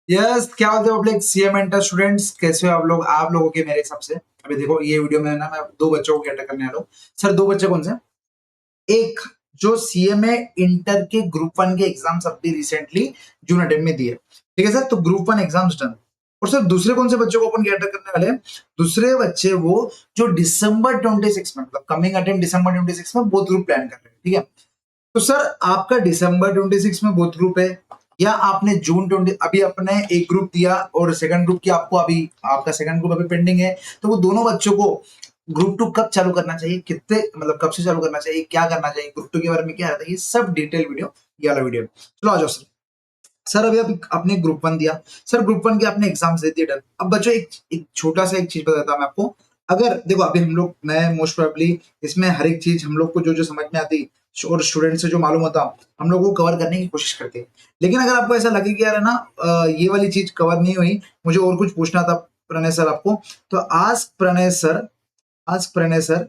Yes, क्या होते हो पब्लिक सीएम इंटर स्टूडेंट्स, कैसे हो आप लोगों के मेरे हिसाब से। अभी देखो ये वीडियो में ना मैं दो बच्चों को कैटर करने वाला हूँ। सर दो बच्चे कौन से? एक जो सीएमए इंटर के ग्रुप वन के एग्जाम्स अभी रिसेंटली जून अटेम्प्ट में दिए, ठीक है सर। तो ग्रुप वन एग्जाम्स डन। और सर दूसरे कौन से बच्चों को अपन कैटर करने वाले हैं? दूसरे बच्चे वो जो दिसंबर 26 में, मतलब कमिंग अटेम्प्ट दिसंबर 26 में बोथ ग्रुप प्लान कर रहे हैं, ठीक है। तो सर आपका दिसंबर 26 में बोथ ग्रुप है, या आपने जून 20 अभी अपने एक ग्रुप दिया और सेकंड ग्रुप की आपको अभी आपका सेकंड ग्रुप अभी पेंडिंग है। तो वो दोनों बच्चों को ग्रुप टू कब चालू करना चाहिए, कितने मतलब कब से चालू करना चाहिए, क्या करना चाहिए, ग्रुप टू के बारे में क्या रहता है, ये सब डिटेल वीडियो, ये वाला वीडियो। चलो आ जाओ सर। सर अभी अभी आपने ग्रुप वन दिया, सर ग्रुप वन के आपने एग्जाम्स दे दिए, डन। अब बच्चों एक छोटा सा एक चीज बताता हूं मैं आपको। अगर देखो अभी हम लोग, मैं मोस्ट प्रोबेबली इसमें हर एक चीज हम लोग को जो जो समझ में आती और स्टूडेंट से जो मालूम होता हम लोग वो कवर करने की कोशिश करते हैं। लेकिन अगर आपको ऐसा लगे कि यार है ना, ये वाली चीज कवर नहीं हुई, मुझे और कुछ पूछना था प्रणय सर आपको, तो आज प्रणय सर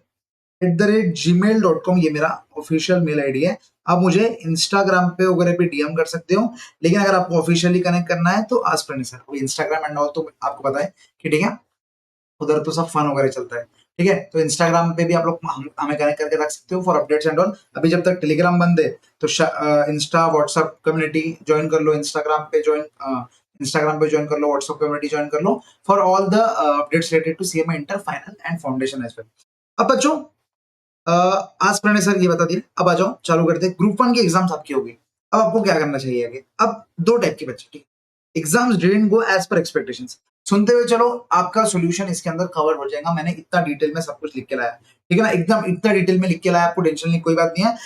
@gmail.com ये मेरा ऑफिशियल मेल आईडी है। आप मुझे इंस्टाग्राम पे वगैरह पे डीएम कर सकते हो। लेकिन अगर आपको ऑफिशियली कनेक्ट करना है तो आज Pranay sir Instagram and all तो आपको पता है कि ठीक है, उधर तो सब फन वगैरह चलता है। ठीक है, तो इंस्टाग्राम पे भी आप लोग हमें कनेक्ट करके रख सकते हो फॉर अपडेट्स एंड ऑल। अभी जब तक टेलीग्राम बंद है तो इंस्टा व्हाट्सएप कम्युनिटी ज्वाइन कर लो, इंस्टाग्राम पे ज्वाइन कर लो, व्हाट्सएप कम्युनिटी ज्वाइन कर लो for all the updates related to CMA inter final and foundation as well. अब बच्चों, आज प्रणय सर ये बता दिए, अब आ जाओ चालू करते हैं। ग्रुप वन की एग्जाम्स आपकी होगी, अब आपको क्या करना चाहिए आगे। अब दो टाइप के बच्चे, ठीक है। Exams didn't go as per expectations, सुनते हुए चलो आपका सॉल्यूशन इसके अंदर कवर हो जाएगा। मैंने इतना डिटेल में सब कुछ लिख के लाया, ठीक है ना, एकदम इतना डिटेल में लिख के लाया, आपको टेंशन नहीं, कोई बात नहीं है।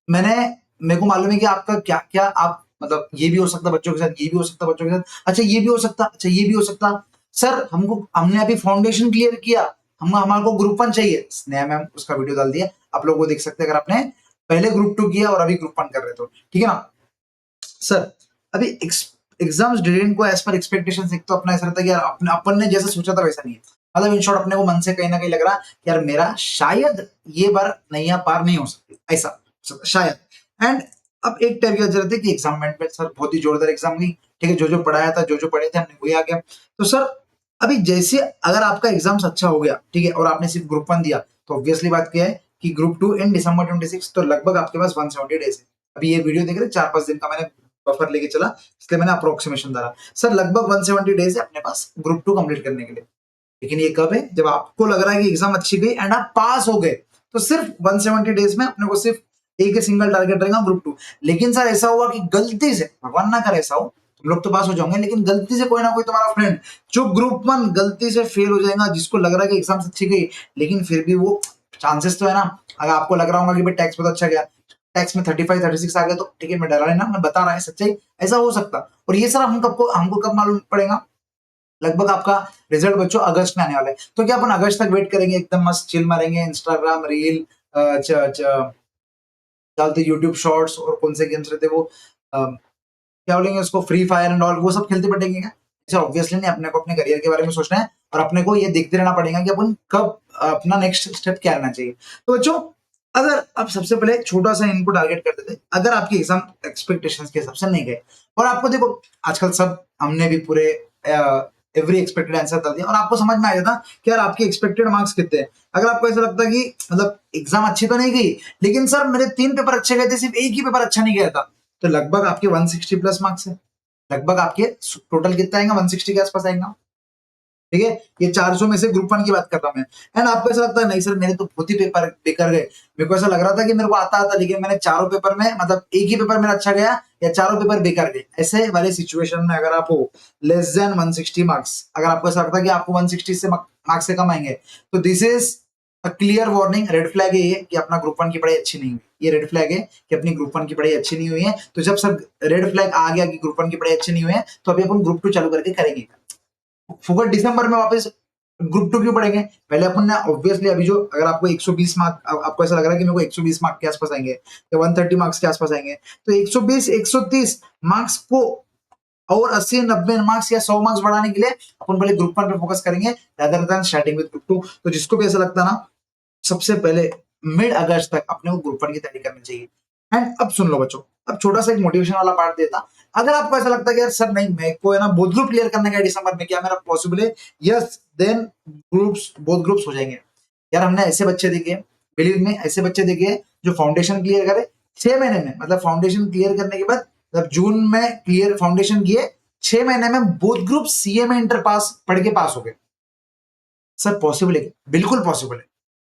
मैंने मेरे को मालूम है कि आपका क्या क्या आप मतलब ये भी हो सकता बच्चों के साथ, ये भी हो सकता बच्चों के साथ, अच्छा ये भी हो सकता, अच्छा ये भी हो सकता। सर हमने अभी फाउंडेशन क्लियर किया, हम हमारे को ग्रुप वन चाहिए, स्नेहा मैम उसका वीडियो डाल दिया, आप लोग वो देख सकते हैं अगर आपने पहले ग्रुप टू किया और अभी ग्रुप वन कर रहे तो, ठीक है ना। सर अभी exams didn't go as per expectations, एक तो अपना ऐसा रहता है कि यार अपन ने जैसा सोचा था वैसा नहीं है। मतलब इन शॉर्ट अपने को मन से कहीं ना कहीं लग रहा कि यार मेरा शायद ये बार नैया पार नहीं हो सकती, ऐसा शायद। एंड अब एक टाइप की वजह रहती है कि एग्जाम में सर बहुत ही जोरदार एग्जाम गई, ठीक है, जो जो पढ़ाया था, जो जो पढ़े थे हमने वही आ गया। तो सर अभी जैसे अगर आपका एग्जाम्स अच्छा हो गया, ठीक है, और आपने सिर्फ ग्रुप वन दिया, तो ऑब्वियसली बात क्या है कि ग्रुप टू इन दिसंबर 26, तो लगभग आपके पास 170 डेज है। अभी ये वीडियो देख रहे 4-5 दिन का मैंने बफर लेके चला, इसलिए मैंने अप्रोक्सीमेशन डाला। सर लगभग 170 डेज है अपने पास ग्रुप टू कंप्लीट करने के लिए। लेकिन ये कब है? जब आपको लग रहा है कि एग्जाम अच्छी गई एंड आप पास हो गए, तो सिर्फ 170 डेज में अपने को सिर्फ एक ही सिंगल टारगेट रहेगा, ग्रुप टू। लेकिन सर ऐसा हुआ कि गलती से, भगवान ना करे ऐसा हो, तुम लोग तो पास हो जाओगे, लेकिन गलती से कोई ना कोई तुम्हारा फ्रेंड जो ग्रुप वन गलती से फेल हो जाएगा, जिसको लग रहा है कि एग्जाम अच्छी गई, लेकिन फिर भी वो चांसेस तो है ना। अगर आपको लग रहा होगा कि भाई टैक्स बहुत अच्छा गया, टैक्स में 35-36 आ गया, तो ठीक है, मैं डरा नहीं, मैं बता रहा है सच्चाई, ऐसा हो सकता। और ये सर हमको कब मालूम पड़ेगा? लगभग आपका रिजल्ट बच्चों अगस्त में आने वाला है। तो क्या अपन अगस्त तक वेट करेंगे, एकदम मस्त चिल मारेंगे, इंस्टाग्राम रील, डालते यूट्यूब शॉर्ट्स, और कौन से गेम्स रहते वो, क्या बोलेंगे उसको, फ्री फायर एंड ऑल, वो सब खेलते बैठेंगे क्या? ऐसा ऑब्वियसली नहीं, अपने को अपने करियर के बारे में सोचना है, और अपने को ये देखते रहना पड़ेगा कि अपन कब अपना नेक्स्ट स्टेप क्या रहना चाहिए। तो बच्चों, अगर आप सबसे पहले छोटा सा इनको टारगेट कर देते, अगर आपकी एग्जाम एक्सपेक्टेशंस के हिसाब से नहीं गए, और आपको देखो आजकल सब हमने भी पूरे एवरी एक्सपेक्टेड आंसर कर दिया, और आपको समझ में आ जाता कि यार आपके एक्सपेक्टेड मार्क्स कितने हैं। अगर आपको ऐसा लगता कि मतलब एग्जाम अच्छी तो नहीं गई, लेकिन सर मेरे 3 पेपर अच्छे गए थे, सिर्फ एक ही पेपर अच्छा नहीं गया था, तो लगभग आपके 160 प्लस मार्क्स है। लगभग आपके टोटल कितना आएगा, 160 के आसपास आएगा, ठीक है। ये 400 में से ग्रुप वन की बात कर रहा हूं मैं। एंड आपको ऐसा लगता है नहीं सर मेरे तो बहुत ही पेपर बेकार गए, मेरे को ऐसा लग रहा था कि मेरे को आता लेकिन मैंने चारों पेपर में, मतलब एक ही पेपर मेरा अच्छा गया या चारों पेपर बेकार गए, ऐसे वाले सिचुएशन में अगर आप हो लेस देन 160 मार्क्स, अगर आपको ऐसा लगता है कि आपको 160 से मार्क्स से कम आएंगे, तो this is a clear warning, red flag है ये कि अपना ग्रुप वन की पढ़ाई अच्छी नहीं हुई। ये रेड फ्लैग है कि अपनी ग्रुप वन की पढ़ाई अच्छी नहीं हुई है। तो जब सर रेड फ्लैग आ गया कि ग्रुप वन की पढ़ाई अच्छी नहीं हुई है, तो अभी अपन ग्रुप टू चालू करके करेंगे। फुकट दिसंबर में वापस ग्रुप टू क्यों पढ़ेंगे? पहले अपन ने ऑब्वियसली अभी जो, अगर आपको 120 मार्क, आपको ऐसा लग रहा है कि मेरे को 120 मार्क के आसपास आएंगे या 130 मार्क्स के आसपास आएंगे, तो 120 130 मार्क्स को और 80-90 मार्क्स या 100 मार्क्स बढ़ाने के लिए अपन पहले ग्रुप वन पे फोकस करेंगे rather than starting with group two. तो जिसको भी ऐसा लगता है ना, सबसे पहले मिड अगस्त तक अपने को ग्रुप वन की तैयारी करनी चाहिए। एंड अब सुन लो बच्चों, अब छोटा सा एक मोटिवेशन वाला पार्ट देता। अगर आपको ऐसा लगता है कि यार सर नहीं मेरे को है ना बोथ ग्रुप क्लियर करने का दिसंबर में, क्या मेरा पॉसिबल है? Yes, then groups both groups हो जाएंगे। यार हमने ऐसे बच्चे देखे, बिलीव में ऐसे बच्चे देखे जो फाउंडेशन क्लियर करे 6 महीने में, मतलब फाउंडेशन क्लियर करने के बाद मतलब जून में क्लियर फाउंडेशन किए, 6 महीने में बोथ ग्रुप सीए में इंटर पास पढ़ के पास हो गए। सर पॉसिबल है? बिल्कुल पॉसिबल है,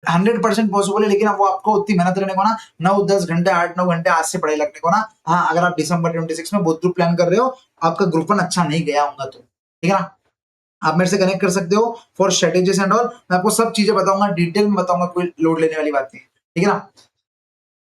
100% पॉसिबल है। लेकिन अब वो आपको उतनी मेहनत करने को ना, 9-10 घंटे 8-9 घंटे आज से पढ़ाई लगने को ना। हाँ, अगर आप दिसंबर 26 में बोथ ग्रुप प्लान कर रहे हो, आपका ग्रुप 1 अच्छा नहीं गया होगा तो ठीक है ना, आप मेरे से कनेक्ट कर सकते हो फॉर स्ट्रेटेजीज एंड ऑल। मैं आपको सब चीजें बताऊंगा, डिटेल में बताऊंगा, कोई लोड लेने वाली बात नहीं है, ठीक है ना।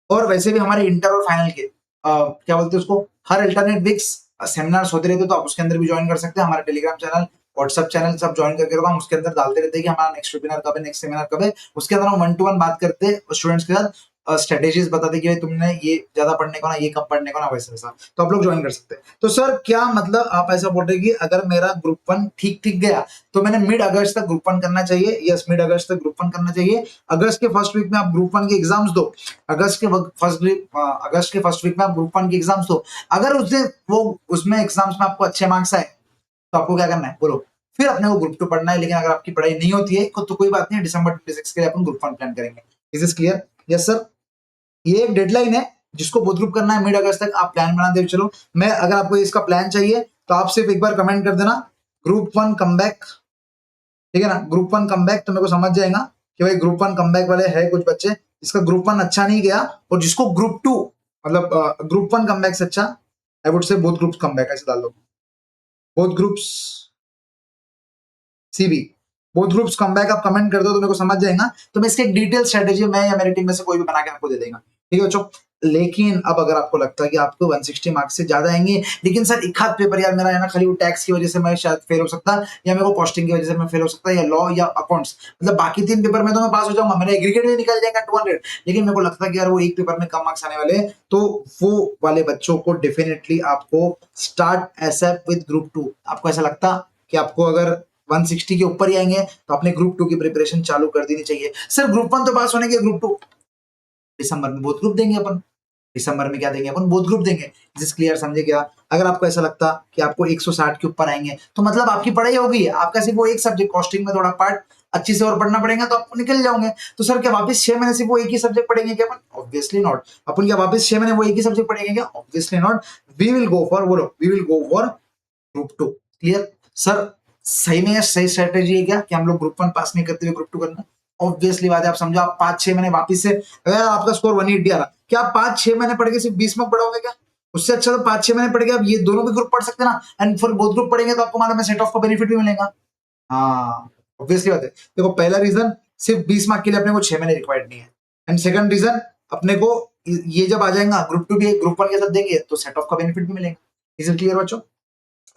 और वैसे भी हमारे इंटर और फाइनल के क्या बोलते हैं उसको, हर अल्टरनेट वीक्स सेमिनार्स होते रहते हैं, तो आप उसके अंदर भी ज्वाइन कर सकते हैं। हमारा टेलीग्राम चैनल, व्हाट्सएप चैनल सब ज्वाइन करके रखो, हम उसके अंदर डालते रहते हैं कि हमारा नेक्स्ट वेबिनार कब है, नेक्स्ट सेमिनार कब है। उसके अंदर हम 1-to-1 बात करते हैं स्टूडेंट्स के साथ, स्ट्रेटेजीज बताते कि भाई तुमने ये ज्यादा पढ़ने को ना, ये कम पढ़ने को ना, वैसे वैसा। तो आप लोग ज्वाइन कर सकते हैं। तो सर क्या मतलब आप ऐसा बोल रहे हैं कि अगर मेरा ग्रुप 1 ठीक ठीक गया तो मैंने मिड अगस्त तक ग्रुप 1 करना चाहिए? यस, मिड अगस्त तक ग्रुप 1 करना चाहिए। अगस्त के फर्स्ट वीक में आप ग्रुप 1 के एग्जाम्स दो, अगस्त के फर्स्ट वीक में आप ग्रुप 1 की एग्जाम्स दो। अगर उसमें एग्जाम्स में आपको अच्छे मार्क्स आए तो आपको क्या करना है बोलो, फिर अपने को ग्रुप 2 पढ़ना है। लेकिन अगर आपकी पढ़ाई नहीं होती है तो कोई बात नहीं, दिसंबर 26 के लिए अपन ग्रुप 1 प्लान करेंगे। Is this clear? Yes sir, ये एक डेडलाइन है जिसको बोथ ग्रुप करना है, मिड अगस्त तक आप प्लान बनाते हुए चलो। मैं अगर आपको इसका प्लान चाहिए तो आप सिर्फ एक बार कमेंट कर देना ग्रुप 1 कम बैक, ठीक है ना, ग्रुप 1 कम बैक, तो मेरे को समझ जाएगा कि भाई ग्रुप 1 कम बैक वाले है कुछ बच्चे जिसका ग्रुप 1 अच्छा नहीं गया और जिसको ग्रुप 2 मतलब ग्रुप 1 कम बैक से अच्छा, I would say both groups come back, ऐसे डाल दो both groups CB, both groups come back आप कमेंट कर दो तो मेरे को समझ जाएगा। तो मैं इसकी एक डिटेल स्ट्रेटेजी मैं या मेरी टीम में से कोई भी बना के आपको दे देगा, ठीक है बच्चों। लेकिन अब अगर आपको लगता है कि आपको 160 मार्क्स से ज्यादा आएंगे, लेकिन सर एक हाथ पेपर यार मेरा है ना, खाली वो टैक्स की वजह से मैं शायद फेल हो सकता, या मेरे को कॉस्टिंग की वजह से मैं फेल हो सकता, या लॉ या अकाउंट्स, मतलब बाकी 3 पेपर में तो मैं पास हो जाऊंगा, मेरा एग्रीगेट भी निकल जाएगा 200। लेकिन मेरे को लगता है कि यार वो एक पेपर में कम मार्क्स आने वाले हैं, तो वो वाले बच्चों को डेफिनेटली आपको स्टार्ट एसएफ विद ग्रुप 2। आपको ऐसा लगता कि आपको अगर 160 के ऊपर ही आएंगे तो अपने ग्रुप 2 की प्रिपरेशन चालू कर देनी चाहिए। सर ग्रुप 1 तो पास होने के, ग्रुप 2 दिसंबर में बोथ ग्रुप देंगे अपन, दिसंबर में क्या देंगे अपन, बोथ ग्रुप देंगे। जिस क्लियर समझे क्या? अगर आपको ऐसा लगता कि आपको 160 के ऊपर आएंगे तो मतलब आपकी पढ़ाई हो गई है, आपका सिर्फ वो एक सब्जेक्ट कॉस्टिंग में थोड़ा पार्ट अच्छी से और पढ़ना पड़ेगा तो आप निकल जाओगे। तो सर क्या वापस 6 महीने सिर्फ वो एक ही सब्जेक्ट पढ़ेंगे क्या अपन? Obviously not. अपन क्या वापस 6 महीने वो एक ही सब्जेक्ट पढ़ेंगे क्या? Obviously not. We will go for, बोलो, we will go for group 2। Clear sir? सही में सही स्ट्रेटेजी है क्या कि हम लोग ग्रुप 1 पास नहीं करते हुए ग्रुप 2 करना? ऑब्वियसली बात है। आप समझो आप 5-6 महीने वापिस से, अगर आपका स्कोर 180 आ रहा, क्या आप 5-6 महीने पढ़ के सिर्फ 20 मार्क्स बढ़ाओगे क्या? उससे अच्छा तो 5-6 महीने पढ़ के आप ये दोनों भी ग्रुप पढ़ सकते हैं ना, एंड फॉर बोथ ग्रुप पढ़ेंगे तो आपको मालूम है सेट ऑफ का बेनिफिट भी मिलेगा। हाँ, ऑब्वियसली बात है। देखो पहला रीजन, सिर्फ 20 मार्क्स के लिए अपने को 6 महीने रिक्वायर्ड नहीं है, एंड सेकंड रीजन, अपने को ये जब आ जाएगा ग्रुप 2 भी ग्रुप 1 के साथ देंगे तो सेट ऑफ का बेनिफिट भी मिलेगा। इज इट क्लियर बच्चों?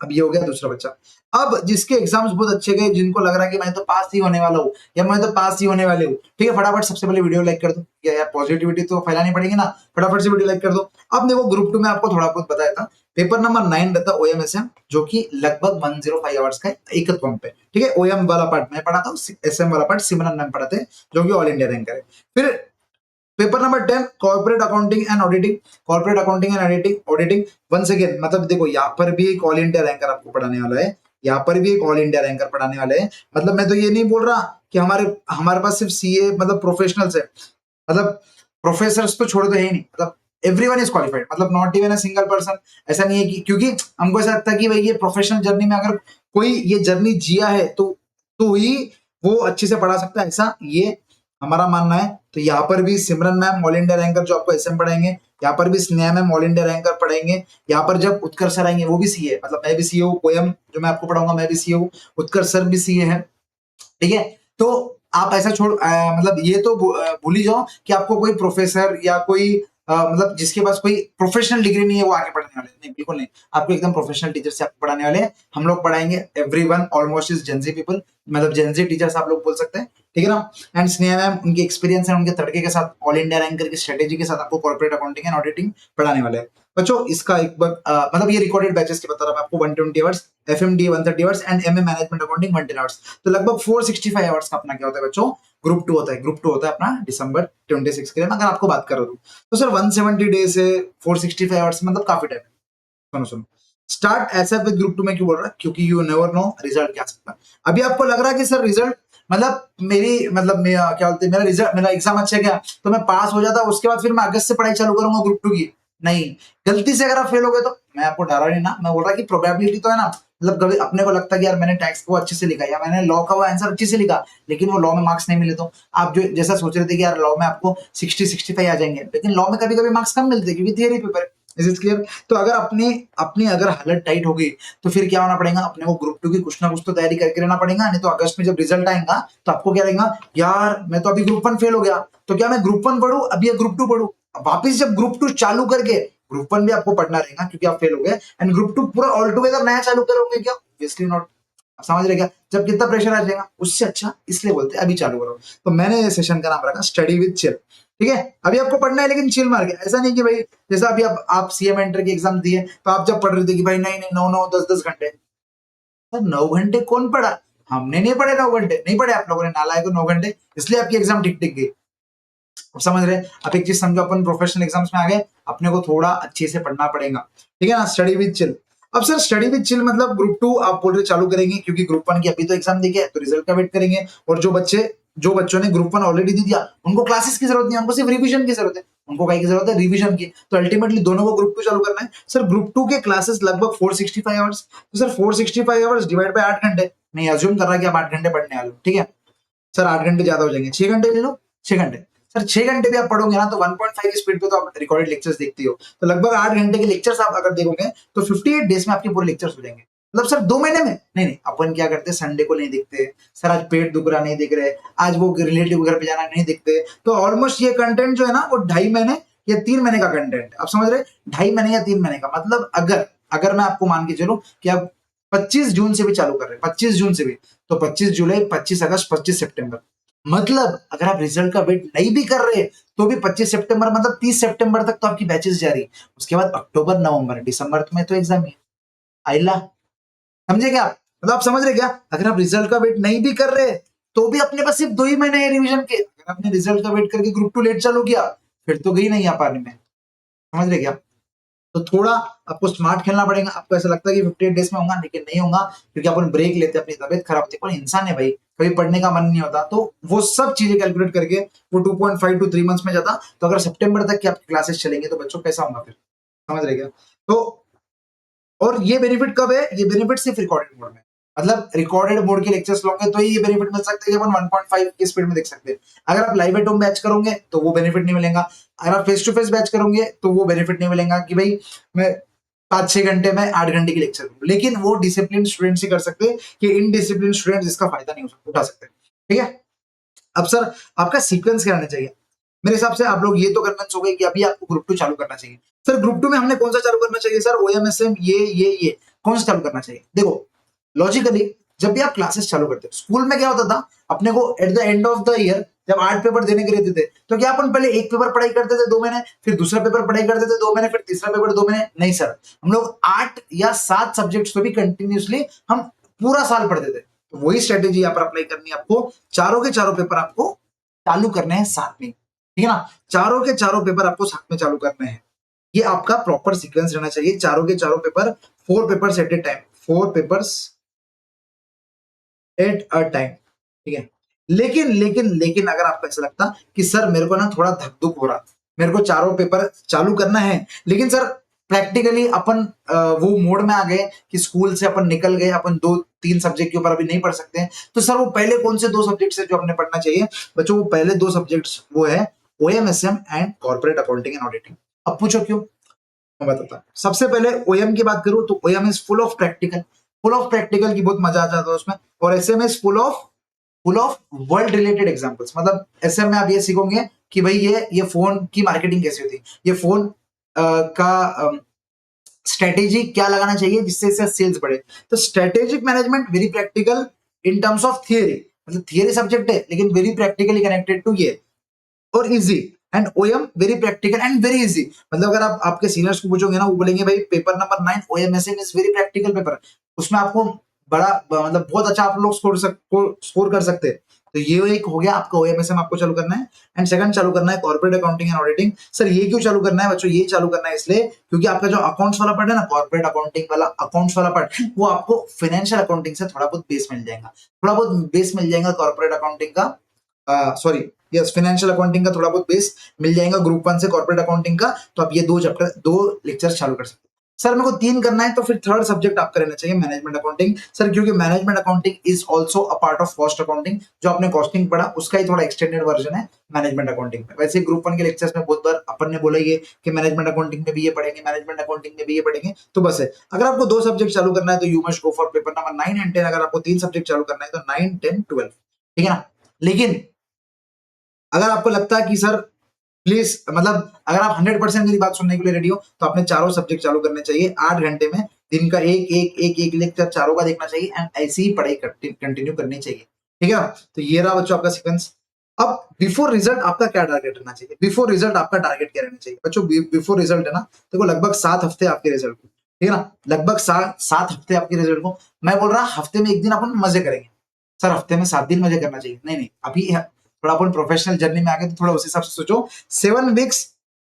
अब ये हो गया दूसरा बच्चा। अब जिसके एग्जाम्स बहुत अच्छे गए, जिनको लग रहा है कि मैं तो पास ही होने वाला हूँ या मैं तो पास ही होने वाले हूँ, ठीक है, फटाफट सबसे पहले वीडियो लाइक कर दो, या यार पॉजिटिविटी तो फैलानी पड़ेगी ना, फटाफट से वीडियो लाइक कर दो। अब देखो ग्रुप 2 में आपको थोड़ा बहुत बताया था, पेपर नंबर 9 रहता ओएमएसएम, जो कि लगभग 105 आवर्स का है एकत्वम पे, ठीक है। ओएम वाला पार्ट मैं पढ़ा था, एसएम वाला पार्ट सिमरन मैम पढ़ाते हैं, जो कि ऑल इंडिया रैंकर है। फिर paper number 10 corporate accounting and auditing, corporate accounting and auditing once again, मतलब देखो यहाँ पर भी एक ऑल इंडिया रैंकर आपको पढ़ाने वाला है, यहाँ पर भी एक ऑल इंडिया रैंकर पढ़ाने वाले हैं। मतलब मैं तो ये नहीं बोल रहा कि हमारे हमारे पास सिर्फ सीए मतलब प्रोफेशनल्स है, मतलब प्रोफेसर्स तो छोड़ दो है ही नहीं, मतलब एवरीवन इज क्वालिफाइड, मतलब not even a single person. ऐसा नहीं है कि, क्योंकि हमको ऐसा लगता है कि भाई ये प्रोफेशनल जर्नी में अगर कोई ये जर्नी जिया है तो ही वो अच्छे से पढ़ा सकता है, ऐसा ये हमारा मानना है। तो यहाँ पर भी सिमरन मैम ऑल इंडिया रैंकर जो आपको एसएम पढ़ाएंगे, यहाँ पर भी Sneha ma'am all India ranker पढ़ाएंगे। यहाँ पर जब उत्कर्ष सर आएंगे वो भी सीए, मतलब मैं भी सीए हूँ, पोएम जो मैं आपको पढ़ाऊंगा मैं भी सीए हूँ, उत्कर्ष सर भी सीए है, ठीक है। तो आप ऐसा मतलब ये तो भूल ही जाओ कि आपको कोई प्रोफेसर या कोई मतलब जिसके पास कोई प्रोफेशनल डिग्री नहीं है वो आके पढ़ाने वाले नहीं, बिल्कुल नहीं। आपको एकदम प्रोफेशनल टीचर से आपको पढ़ाने वाले हैं। हम लोग पढ़ाएंगे everyone almost is Gen Z people, मतलब जेंजी टीचर्स आप लोग बोल सकते हैं, ठीक है ना। एंड स्नेहा मैम उनके एक्सपीरियंस है, उनके तड़के के साथ ऑल इंडिया रैंकर की स्ट्रेटेजी के साथ आपको कॉर्पोरेट अकाउंटिंग एंड ऑडिटिंग पढ़ाने वाले हैं। बच्चों इसका एक बार मतलब ये रिकॉर्डेड बैचेस की बता रहा हूं मैं आपको 120 hours, FMD 130 hours and MA management accounting 110 hours, तो लगभग 465 आवर्स का अपना क्या होता है बच्चों, ग्रुप 2 होता है। ग्रुप 2 होता है अपना दिसंबर 26 के लिए मैं अगर आपको बात कर रहा हूँ तो सर 170 डेज से 465 आवर्स मतलब काफी टाइम है। सुनो सुनो, स्टार्ट ऐसा विद ग्रुप 2 में क्यों बोल रहा है, क्योंकि यू नेवर नो रिजल्ट क्या आ सकता है। अभी आपको लग रहा है कि सर रिजल्ट मतलब मेरा क्या बोलते हैं, मेरा रिजल्ट मेरा एग्जाम अच्छा गया तो मैं पास हो जाता, उसके बाद फिर मैं अगस्त से पढ़ाई चालू करूंगा ग्रुप 2 की। नहीं, गलती से अगर आप फेल हो गए तो मैं आपको डरा नहीं ना, मैं बोल रहा कि प्रोबेबिलिटी तो है ना, मतलब कभी अपने को लगता है कि यार मैंने टैक्स को अच्छे से लिखा या मैंने लॉ का वो आंसर अच्छे से लिखा, लेकिन वो लॉ में मार्क्स नहीं मिले तो आप जो जैसा सोच रहे थे कि यार लॉ में आपको 60-65 आ जाएंगे, लेकिन लॉ में कभी कभी मार्क्स कम मिलते हैं क्योंकि थियरी पेपर है। Is it clear? तो अगर अपनी अपनी अगर हालत टाइट होगी तो फिर क्या होना पड़ेगा, अपने को ग्रुप 2 की कुछ ना कुछ तो तैयारी करके रहना पड़ेगा, नहीं तो अगस्त में जब रिजल्ट आएगा तो आपको क्या रहेगा, यार मैं तो अभी ग्रुप 1 फेल हो गया, तो क्या मैं ग्रुप 1 पढ़ूं अभी या ग्रुप 2 पढ़ूं। वापिस जब ग्रुप 2 चालू करके ग्रुप 1 भी आपको पढ़ना रहेगा क्योंकि आप फेल हो गए, एंड ग्रुप 2 पूरा ऑल टुगेदर नया चालू करोगे क्या, ऑब्वियसली नॉट। आप समझ रहे क्या, जब कितना प्रेशर आ जाएगा उससे अच्छा इसलिए बोलते हैं अभी चालू करो। तो मैंने सेशन का नाम रखा स्टडी विद चिल। ठीक है, अभी आपको पढ़ना है लेकिन चिल मार के, ऐसा नहीं कि भाई जैसा अभी आप सीएम एंटर के एग्जाम दिए तो आप जब पढ़ रहे थे कि भाई नहीं नहीं 9-9 10-10 घंटे, सर 9 घंटे कौन पढ़ा, हमने नहीं पढ़े 9 घंटे, नहीं पढ़े आप लोगों ने, नालायक को 9 घंटे, इसलिए आपकी एग्जाम ठीक ठीक गई। अब समझ रहे, अब एक चीज समझो, अपन प्रोफेशनल एग्जाम्स में आ गए, अपने को थोड़ा अच्छे से पढ़ना पड़ेगा, ठीक है ना, स्टडी विद चिल। अब सर स्टडी विद चिल मतलब ग्रुप 2 आप बोल रहे चालू करेंगे क्योंकि ग्रुप 1 की अभी तो एग्जाम दी है तो रिजल्ट का वेट करेंगे, और जो बच्चों ने ग्रुप 1 ऑलरेडी दे दिया उनको क्लासेस की जरूरत नहीं है, उनको सिर्फ रिवीजन की जरूरत है, उनको क्या की जरूरत है, रिवीजन की। तो अल्टीमेटली दोनों को ग्रुप 2 चालू करना है। सर ग्रुप 2 के क्लासेस लगभग 465 आवर्स, तो सर 465 आवर्स डिवाइड बाय 8 घंटे, मैं अज्यूम कर रहा कि आप 8 घंटे पढ़ने वाले हो, ठीक है। सर 8 घंटे ज्यादा हो जाएंगे, 6 घंटे ले लो, 6 घंटे। सर 6 घंटे भी आप पढ़ोगे ना तो 1.5 की स्पीड पे तो आप रिकॉर्डेड लेक्चर्स देखते हो, तो लगभग 8 घंटे के लेक्चर्स आप अगर देखोगे तो 58 डेज में आपके पूरे लेक्चर्स हो जाएंगे। मतलब सर 2 महीने में नहीं नहीं, अपन क्या करते हैं संडे को नहीं देखते, सर आज पेट दुख रहा नहीं दिख रहे, आज वो रिलेटिव घर पे जाना नहीं दिखते, तो ऑलमोस्ट ये कंटेंट जो है ना वो 2.5 महीने या 3 महीने का कंटेंट, आप समझ रहे, 2.5 महीने या 3 महीने का, मतलब अगर अगर मैं आपको मान के चलूं कि आप 25 जून से भी चालू कर रहे हैं, 25 जून से भी, तो 25 जुलाई, 25 अगस्त, 25 सितंबर, मतलब अगर आप रिजल्ट का वेट नहीं भी कर रहे तो भी 25 सितंबर मतलब 30 सितंबर तक तो आपकी बैचेस जारी, उसके बाद अक्टूबर नवंबर दिसंबर में तो एग्जाम है आइला, समझे क्या, मतलब आप समझ रहे क्या, अगर आप रिजल्ट का वेट नहीं भी कर रहे तो भी अपने पास सिर्फ 2 ही महीने है रिवीजन के, अगर आपने रिजल्ट का वेट करके ग्रुप 2 लेट चालू किया फिर तो गई नहीं आ पाने में, समझ रहे क्या। तो थोड़ा आपको स्मार्ट खेलना पड़ेगा, आपको ऐसा लगता है कि 58 डेज में होगा लेकिन नहीं होगा, क्योंकि अपन ब्रेक लेते हैं, अपनी तबियत खराब होती है, पर इंसान है भाई, कभी पढ़ने का मन नहीं होता, तो वो सब चीजें कैलकुलेट करके वो 2.5 to 3 मंथ्स में जाता, तो अगर सितंबर तक की आपकी क्लासेस चलेंगे तो बच्चों कैसा होगा फिर, समझ रहे क्या। तो और ये बेनिफिट कब है, ये बेनिफिट सिर्फ रिकॉर्डेड मोड में, मतलब रिकॉर्डेड मोड के लेक्चर्स लोगे तो ये बेनिफिट मिल सकता है कि अपन 1.5 की स्पीड में देख सकते हैं। अगर आप लाइव एट होम बैच करोगे तो वो बेनिफिट नहीं मिलेगा, अगर आप फेस टू फेस बैच करोगे तो वो बेनिफिट नहीं मिलेगा कि भाई मैं 5-6 घंटे में 8 घंटे की लेक्चर दूं, लेकिन वो डिसिप्लिन स्टूडेंट्स ही कर सकते हैं कि इनडिसिप्लिन स्टूडेंट्स इसका फायदा नहीं उठा सकते, ठीक है। अब सर आपका सीक्वेंस क्या रहना चाहिए, मेरे हिसाब से आप लोग ये तो कन्विंस हो गए कि अभी आपको ग्रुप 2 चालू करना चाहिए। सर ग्रुप 2 में हमने कौन सा चालू करना चाहिए, सर ओएमएसएम ये कौन सा चालू करना चाहिए। देखो लॉजिकली जब भी आप क्लासेस चालू करते हो, स्कूल में क्या होता था, अपने को at the end of the year जब 8 पेपर देने के रहते थे तो क्या अपन पहले एक पेपर पढ़ाई करते थे 2 महीने, फिर दूसरा पेपर पढ़ाई करते थे 2 महीने, फिर तीसरा पेपर 2 महीने, नहीं सर, हम लोग 8 या 7 सब्जेक्ट्स को भी कंटिन्यूसली हम पूरा साल पढ़ते थे। तो वही स्ट्रेटेजी यहाँ पर अप्लाई करनी है आपको, चारों के चारों पेपर आपको चालू करने हैं साथ में, ठीक है ना, चारों के चारों पेपर आपको साथ में चालू करने हैं, ये आपका प्रॉपर सीक्वेंस रहना चाहिए, चारों के चारों paper, 4 papers at a time, 4 papers at a time, ठीक है। लेकिन अगर आपको ऐसा लगता कि सर मेरे को ना थोड़ा धक धुक हो रहा, मेरे को चारों पेपर चालू करना है लेकिन सर प्रैक्टिकली अपन वो मोड में आ गए कि स्कूल से अपन निकल गए, अपन 2-3 सब्जेक्ट के ऊपर अभी नहीं पढ़ सकते हैं, तो सर वो पहले कौन से 2 सब्जेक्ट है जो हमने पढ़ना चाहिए बच्चों, वो पहले 2 सब्जेक्ट्स वो है OMSM and corporate accounting and auditing. अब पूछो क्यों, मैं बताता हूं। सबसे पहले ओएम की बात करूं तो OM is full of practical, full of practical की बहुत मजा आ जाता है उसमें, और SM is full of world related examples, मतलब एसएम में आप ये सीखोगे कि भाई ये फोन की मार्केटिंग कैसे होती है, ये फोन का स्ट्रेटेजी क्या लगाना चाहिए जिससे इससे सेल्स बढ़े, तो strategic management very practical in terms of theory, मतलब थियरी सब्जेक्ट है लेकिन वेरी प्रैक्टिकली कनेक्टेड टू ये और easy, and OM very practical and very easy. मतलब अगर आप आपके सीनियर्स को पूछोगे ना, वो बोलेंगे भाई paper number 9 OMSM is very practical paper, उसमें आपको बड़ा मतलब बहुत अच्छा आप लोग स्कोर कर सकते हैं। तो ये एक हो गया आपका ओएमएसएम, आपको चालू करना है। एंड सेकंड चालू करना है corporate accounting and auditing. Sir ये क्यों चालू करना है बच्चों? ये चालू करना है इसलिए क्योंकि आपका जो अकाउंट्स वाला पार्ट है ना, कॉर्पोरेट अकाउंटिंग वाला अकाउंट्स वाला पार्ट, वो आपको फाइनेंशियल अकाउंटिंग से थोड़ा बहुत बेस मिल जाएगा, थोड़ा बहुत बेस मिल जाएगा कॉर्पोरेट अकाउंटिंग का, सॉरी यस फाइनेंशियल अकाउंटिंग का थोड़ा बहुत बेस मिल जाएगा ग्रुप 1 से कॉर्पोरेट अकाउंटिंग का। तो आप ये दो लेक्चर्स चालू कर सकते हैं। सर मेरे को 3 करना है, तो फिर थर्ड सब्जेक्ट आपका रहना चाहिए मैनेजमेंट अकाउंटिंग। सर क्योंकि management accounting is also a part of cost accounting, जो आपने कॉस्टिंग पढ़ा उसका ही थोड़ा एक्सटेंडेड वर्जन है मैनेजमेंट अकाउंटिंग में। वैसे ग्रुप 1 के लेक्चर्स में बहुत बार अपन ने बोला ये कि मैनेजमेंट अकाउंटिंग में भी ये पढ़ेंगे, मैनेजमेंट अकाउंटिंग में भी ये पढ़ेंगे, तो बस है। अगर आपको 2 सब्जेक्ट चालू करना है तो you must go for paper number 9 and 10। अगर आपको 3 सब्जेक्ट चालू करना है तो 9, 10, 12, ठीक है ना। लेकिन अगर आपको लगता है कि सर प्लीज, मतलब अगर आप 100% मेरी बात सुनने के लिए रेडी हो, तो आपने चारों सब्जेक्ट चालू करने चाहिए 8 घंटे में। दिन का एक लेक्चर चारों का देखना चाहिए एंड ऐसी ही पढ़ाई कंटिन्यू करनी चाहिए, ठीक है। तो ये रहा बच्चों आपका सीक्वेंस। अब बिफोर रिजल्ट आपका क्या टारगेट रहना चाहिए? बिफोर रिजल्ट आपका टारगेट क्या रहना चाहिए बच्चों? बिफोर रिजल्ट है ना, देखो लगभग 7 हफ्ते आपके रिजल्ट को, ठीक है ना, लगभग 7 हफ्ते आपके रिजल्ट को। मैं बोल रहा हफ्ते में एक दिन अपन मजे करेंगे। सर हफ्ते में 7 दिन मजे करना चाहिए? नहीं नहीं, अभी थोड़ा अपन प्रोफेशनल जर्नी में आगे, तो थोड़ा उस हिसाब से सोचो। 7 वीक्स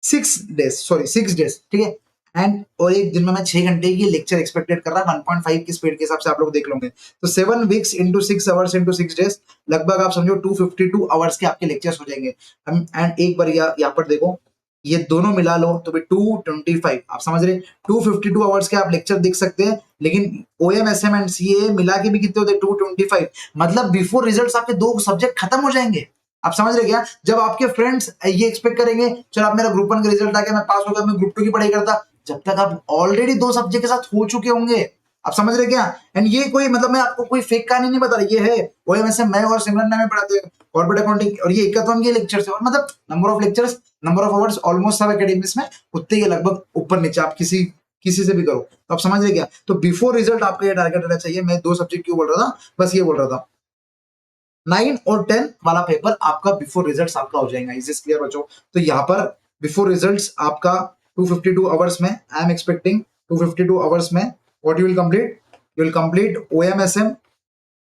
6 डेज, सॉरी 6 डेज, ठीक है। एंड और एक दिन में मैं 6 घंटे की लेक्चर एक्सपेक्टेड कर रहा, 1.5 की स्पीड के हिसाब से आप लोग देख लोगे। तो 7 weeks into 6 hours into 6 days, लगभग आप समझो 252 आवर्स के आपके लेक्चर्स हो जाएंगे। एंड एक बार यहाँ पर देखो, ये दोनों मिला लो तो भी 225, आप समझ रहे, 252 आवर्स के आप लेक्चर देख सकते हैं। लेकिन ओएमएसएम एंड सीए मिला के भी कितने होते हैं? 225। मतलब बिफोर रिजल्ट्स आपके 2 सब्जेक्ट खत्म हो जाएंगे। आप समझ रहे क्या? जब आपके फ्रेंड्स ये एक्सपेक्ट करेंगे चलो आप मेरा ग्रुप 1 का रिजल्ट आ गया, मैं पास हो गया, मैं ग्रुप 2 की पढ़ाई करता, जब तक आप ऑलरेडी 2 सब्जेक्ट के साथ हो चुके होंगे। आप समझ रहे क्या? एंड ये कोई मतलब मैं आपको कोई फेक कहानी नहीं बता रहा, ये है ओएमएसएम मैं और सिमरन नाम में पढ़ाते हैं कॉर्पोरेट अकाउंटिंग, और ये इक्याथन के लेक्चर्स है, और मतलब number of lectures, number of hours almost सब एकेडमीज में उतने ही लगभग ऊपर नीचे, आप किसी किसी से भी करो। तो आप समझ रहे क्या? तो बिफोर रिजल्ट आपका ये टारगेट रहना चाहिए। मैं 2 सब्जेक्ट क्यों बोल रहा था, बस ये बोल रहा था 9 और 10 वाला पेपर आपका बिफोर रिजल्ट्स आपका हो जाएगा। इज दिस क्लियर बच्चों? तो यहाँ पर बिफोर रिजल्ट्स आपका 252 आवर्स में, आई एम एक्सपेक्टिंग 252 आवर्स में what you will complete, you will complete OMSM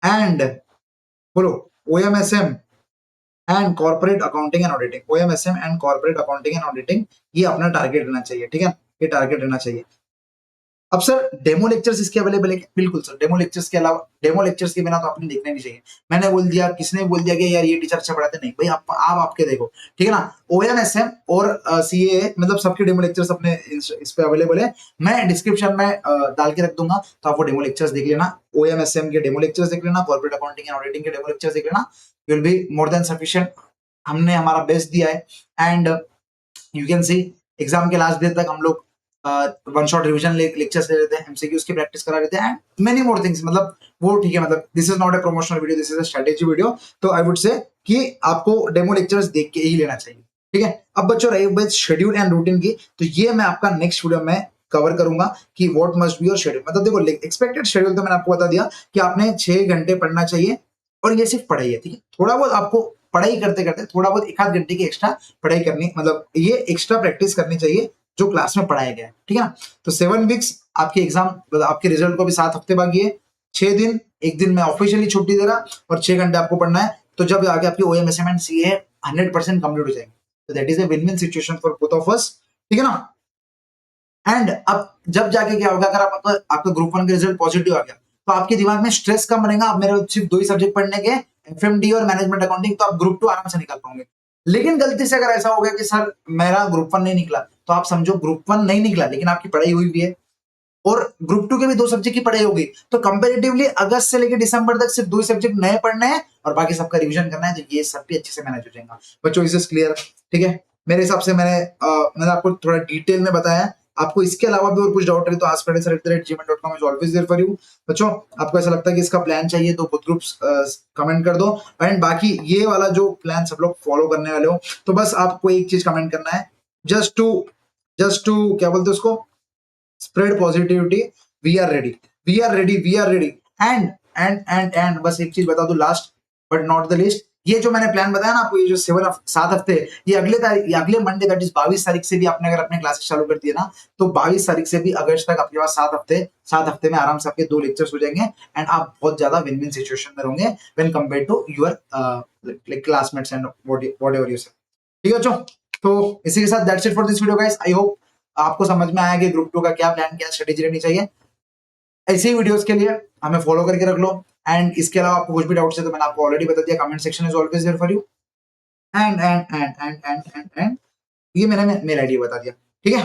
and, बोलो, OMSM and corporate accounting and auditing, OMSM and corporate accounting and auditing, ये अपना टारगेट रहना चाहिए, ठीक है, ये टारगेट रहना चाहिए। अब सर डेमो लेक्चर्स इसके अवेलेबल है? बिल्कुल सर, डेमो लेक्चर्स के अलावा, डेमो लेक्चर्स के बिना तो आपने देखने नहीं चाहिए। मैंने बोल दिया, किसने बोल दिया कि यार ये टीचर अच्छा पढ़ाते? नहीं भाई, आप आपके देखो, ठीक है ना। ओएमएसएम और सीए मतलब सबके डेमो लेक्चर्स अपने इस पे अवेलेबल है। मैं डिस्क्रिप्शन में डाल के रख दूंगा, तो आप वो डेमो लेक्चर्स देख लेना। ओएमएसएम के डेमो लेक्चर्स देख लेना, कॉर्पोरेट अकाउंटिंग एंड ऑडिटिंग के डेमो लेक्चर्स देख लेना, you will be more than sufficient. हमने हमारा बेस्ट दिया है and you can see exam के लास्ट डे तक हम लोग वन शॉट रिवीजन लेक्चर्स ले लेते हैं, एमसीक्यूज की प्रैक्टिस करा लेते हैं एंड मेनी मोर थिंग्स। मतलब वो ठीक है, मतलब this is not a promotional video, this is a strategy video. तो आई वुड से कि आपको डेमो लेक्चर्स देख के ही लेना चाहिए, ठीक है। अब बच्चों रही बात शेड्यूल एंड रूटीन की, तो ये मैं आपका नेक्स्ट वीडियो में कवर करूंगा कि what must be your schedule. मतलब देखो एक्सपेक्टेड शेड्यूल तो मैंने आपको बता दिया कि आपने 6 घंटे पढ़ना चाहिए, और ये सिर्फ पढ़ाई है, ठीक है। थोड़ा बहुत आपको पढ़ाई करते करते थोड़ा बहुत 1 आध घंटे की एक्स्ट्रा पढ़ाई करनी, मतलब ये एक्स्ट्रा प्रैक्टिस करनी चाहिए जो क्लास में पढ़ाया गया है, ठीक है ना। तो 7 वीक्स आपके एग्जाम, मतलब आपके रिजल्ट को भी 7 हफ्ते बाकी है। 6 दिन, एक दिन मैं ऑफिशियली छुट्टी दे रहा, और 6 घंटे आपको पढ़ना है। तो जब आगे आपकी ओएमएसएम एंड सीए 100% कंप्लीट हो जाएंगे, तो that is a win win situation for both of us, ठीक है ना। एंड अब जब जाके क्या होगा, अगर आपका ग्रुप 1 का रिजल्ट पॉजिटिव आ गया, तो आपके दिमाग में स्ट्रेस कम रहेगा। अब मेरे सिर्फ 2 ही सब्जेक्ट पढ़ने के, एफएमडी और मैनेजमेंट अकाउंटिंग, तो आप ग्रुप 2 आराम से निकाल पाओगे। लेकिन गलती से अगर ऐसा हो गया कि सर मेरा ग्रुप 1 नहीं निकला, तो आप समझो ग्रुप 1 नहीं निकला लेकिन आपकी पढ़ाई हुई भी है, और ग्रुप 2 के भी 2 सब्जेक्ट की पढ़ाई होगी, तो कंपैरेटिवली अगस्त से लेकर दिसंबर तक सिर्फ 2 ही सब्जेक्ट नए पढ़ने हैं और बाकी सबका रिवीजन करना है, तो ये सब भी अच्छे से मैनेज हो जाएगा बच्चों। Is this clear? ठीक है, मेरे हिसाब से मैंने आपको थोड़ा डिटेल में बताया। आपको इसके अलावा भी और कुछ डाउट है तो askpadesar@gmail.com is always there for you. बच्चों आपको ऐसा लगता है कि इसका प्लान चाहिए तो बोथ ग्रुप्स कमेंट कर दो, एंड बाकी ये वाला जो प्लान सब लोग फॉलो करने वाले हो, तो बस आपको एक चीज कमेंट करना है, जस्ट टू क्या बोलते हैं उसको, spread positivity, we are ready, we are ready, we are ready। and बस एक चीज बता दो last but not the list, ये जो मैंने प्लान बताया ना आपको, ये जो 7 हफ्ते, ये अगले मंडे दैट इज 22 तारीख से भी आपने अगर अपने क्लासेस चालू कर दिए ना, तो 22 तारीख से भी अगस्त तक आपके पास 7 हफ्ते में आराम से आपके 2 लेक्चर्स हो जाएंगे एंड आप बहुत ज्यादा विन विन सिचुएशन में होंगे when compare to your like classmates and whatever you say. ठीक है बच्चों, तो इसी के साथ that's it for this video guys. I hope आपको समझ में आया कि ग्रुप 2 का क्या प्लान, क्या स्ट्रेटेजी रहनी चाहिए। ऐसे ही वीडियोस के लिए हमें फॉलो करके रख लो एंड इसके अलावा आपको कुछ भी डाउट्स है तो मैंने आपको ऑलरेडी बता दिया, comment section is always there for you and ये मैंने मेल आईडी बता दिया। ठीक है,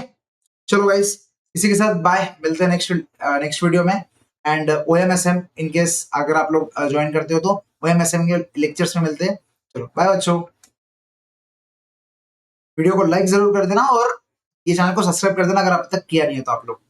चलो गाइस, इसी के साथ बाय, मिलते हैं नेक्स्ट वीडियो में। एंड OMSM इन केस अगर आप लोग ज्वाइन करते हो तो OMSM के लेक्चर्स में मिलते हैं। चलो बाय बच्चों, वीडियो को लाइक जरूर कर देना और ये चैनल को सब्सक्राइब कर देना अगर अब तक किया नहीं है तो आप लोग।